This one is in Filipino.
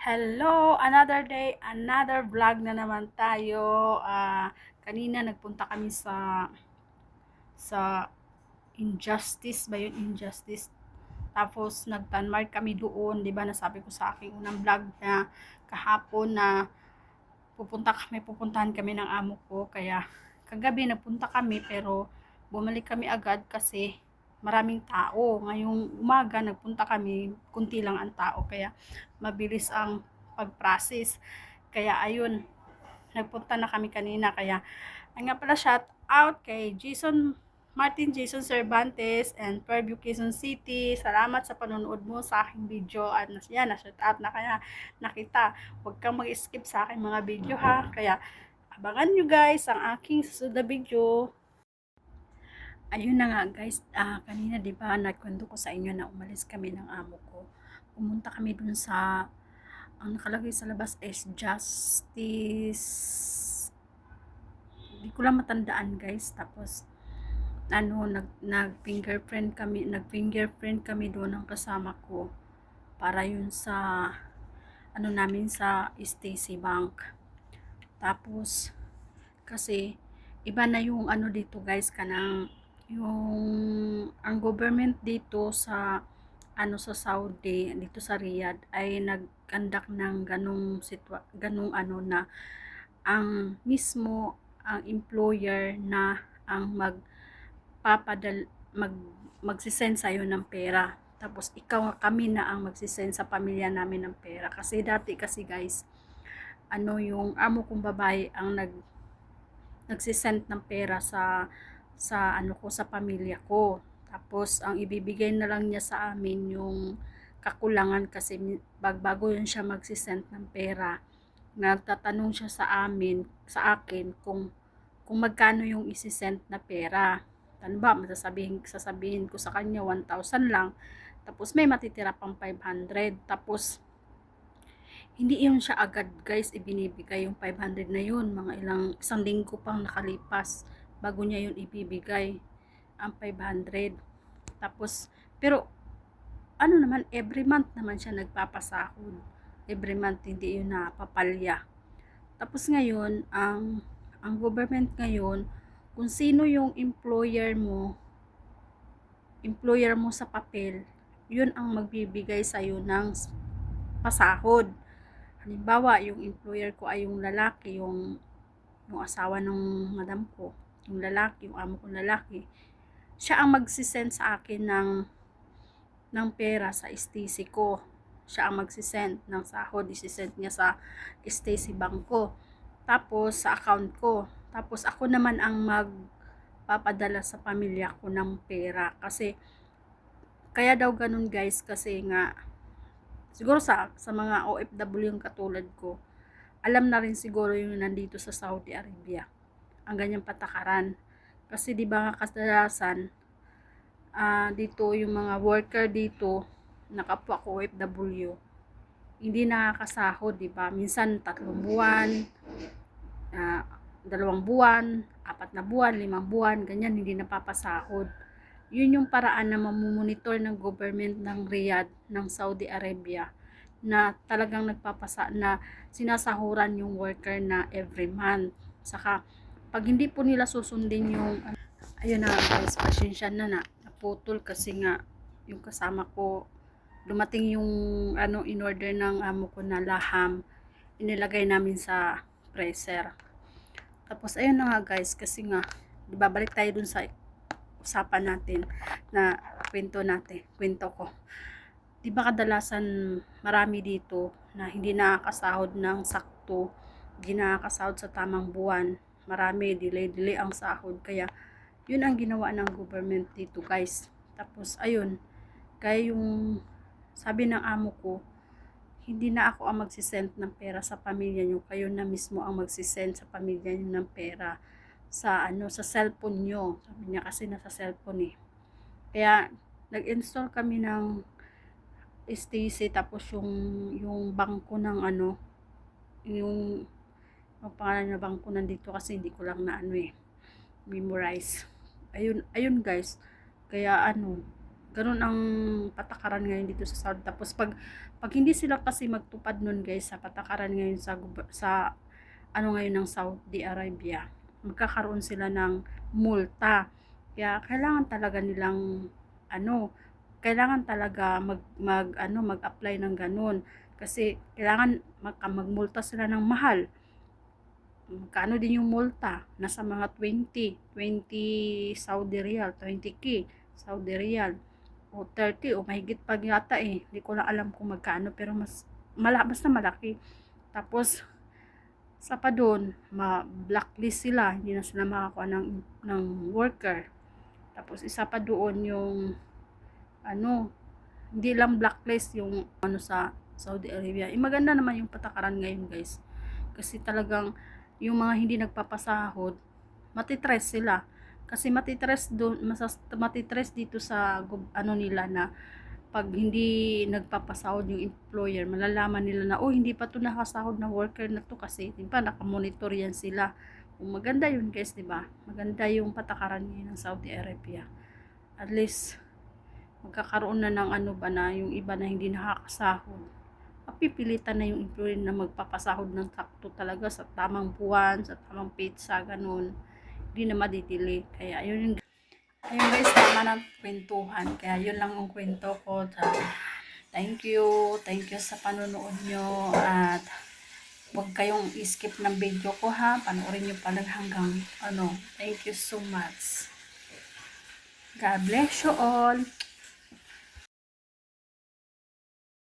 Hello! Another day, another vlog na naman tayo. Kanina nagpunta kami sa Injustice ba yun? Injustice. Tapos nag-Tanmark kami doon, 'di ba? Nasabi ko sa aking unang vlog na kahapon na pupuntahan kami ng amo ko. Kaya kagabi nagpunta kami pero bumalik kami agad kasi maraming tao. Ngayong umaga nagpunta kami, kunti lang ang tao kaya mabilis ang pag-process. Kaya ayun, nagpunta na kami kanina. Kaya ay nga pala, shout out kay Jason Cervantes and Fairview, Quezon City. Salamat sa panonood mo sa aking video at na-shout out na kaya nakita. Huwag kang mag-skip sa aking mga video ha. Kaya abangan nyo guys ang aking susunod na video. Ayun na nga guys, kanina 'di ba nagkwento ko sa inyo na umalis kami ng amo ko. Pumunta kami dun sa, ang nakalagay sa labas is Justice. Hindi ko lang matandaan guys. Tapos nag-fingerprint kami doon ng kasama ko para yun sa namin sa Stacy Bank. Tapos kasi iba na yung dito guys, kanang yung ang government dito sa sa Saudi, dito sa Riyadh ay nag-conduct ng ganung na ang mismo ang employer na ang magpapadal mag magsisend sa'yo ng pera. Tapos kami na ang magsisend sa pamilya namin ng pera. Kasi dati kasi guys, yung amo kong babae ang nagsisend ng pera sa pamilya ko. Tapos ang ibibigay na lang niya sa amin yung kakulangan kasi bago yun siya magsisend ng pera. Nagtatanong siya sa akin kung magkano yung isisend na pera. Ano ba, sasabihin ko sa kanya 1,000 lang. Tapos may matitira pang 500. Tapos hindi yun siya agad guys ibinibigay yung 500 na yun. Mga isang linggo pang nakalipas bago niya yun ibibigay ang 500. Tapos, pero naman, every month naman siya nagpapasahod. Every month, hindi yun napapalya. Tapos ngayon, ang government ngayon, kung sino yung employer mo sa papel, yun ang magbibigay sa'yo ng pasahod. Halimbawa, yung employer ko ay yung lalaki, yung asawa ng madam ko, yung lalaki, yung amo kong lalaki, siya ang magsisend sa akin ng pera sa STC ko. Siya ang magsisend ng sahod, isisend niya sa STC Bank ko. Tapos sa account ko. Tapos ako naman ang magpapadala sa pamilya ko ng pera. Kasi kaya daw ganun guys, kasi nga siguro sa mga OFW yung katulad ko, alam na rin siguro yung nandito sa Saudi Arabia ang ganyang patakaran. Kasi di ba nga kadalasan dito yung mga worker dito na kapwa ko OFW hindi nakakasahod, di ba? Minsan 3 buwan, 2 buwan, 4 na buwan, 5 buwan, ganyan hindi napapasahod. Yun yung paraan na mamumonitor ng government ng Riyadh ng Saudi Arabia na talagang na sinasahuran yung worker na every month. Saka pag hindi po nila susundin yung ayun na guys, pasensya na naputol kasi nga yung kasama ko dumating yung in order ng amo ko na laham, inilagay namin sa freezer. Tapos ayun na nga guys, kasi nga babalik tayo dun sa usapan natin na kwento ko. Di ba kadalasan marami dito na hindi nakakasahod ng sakto, hindi nakakasahod sa tamang buwan, marami delay ang sahod. Kaya yun ang ginawa ng government dito guys. Tapos ayun, kaya yung sabi ng amo ko, hindi na ako ang magsisend ng pera sa pamilya nyo, kayo na mismo ang magsisend sa pamilya nyo ng pera sa cellphone nyo. Sabi niya kasi nasa cellphone eh. Kaya nag-install kami ng STC, tapos yung bangko ng yung pangalan na bangko nandito kasi hindi ko lang memorize. Ayun guys. Kaya ganun ang patakaran ngayon dito sa Saudi. Tapos pag Pag hindi sila kasi magtupad nun guys sa patakaran ngayon sa ano ngayon ng Saudi Arabia, magkakaroon sila ng multa. Kaya kailangan talaga nilang kailangan talaga mag-apply ng ganun. Kasi kailangan magmulta sila ng mahal. Magkano din yung multa? Nasa mga 20 Saudi Riyal, 20k Saudi Riyal o 30 o mahigit pa yata eh. Hindi ko lang alam kung magkano pero basta malaki. Tapos sa pa doon, ma-blacklist sila, hindi na sila makakuha ng worker. Tapos isa pa doon yung hindi lang blacklist yung sa Saudi Arabia. Maganda naman yung patakaran ngayon guys. Kasi talagang yung mga hindi nagpapasahod, matitres sila. Kasi matitres dito sa nila na pag hindi nagpapasahod yung employer, malalaman nila na hindi pa to nakasahod na worker na to kasi di ba nakamonitor yan sila. Maganda yun guys, di ba? Maganda yung patakaran ngayon ng Saudi Arabia. At least magkakaroon na ng na yung iba na hindi nakakasahod. Pipilitan na yung employer na magpapasahod ng sakto talaga sa tamang buwan, sa tamang pizza, ganun. Hindi na madidili. Kaya ayun guys, tama ng kwentuhan. Kaya yun lang ang kwento ko. Thank you sa panonood nyo at huwag kayong skip ng video ko ha. Panoorin nyo pa lang hanggang Thank you so much. God bless you all.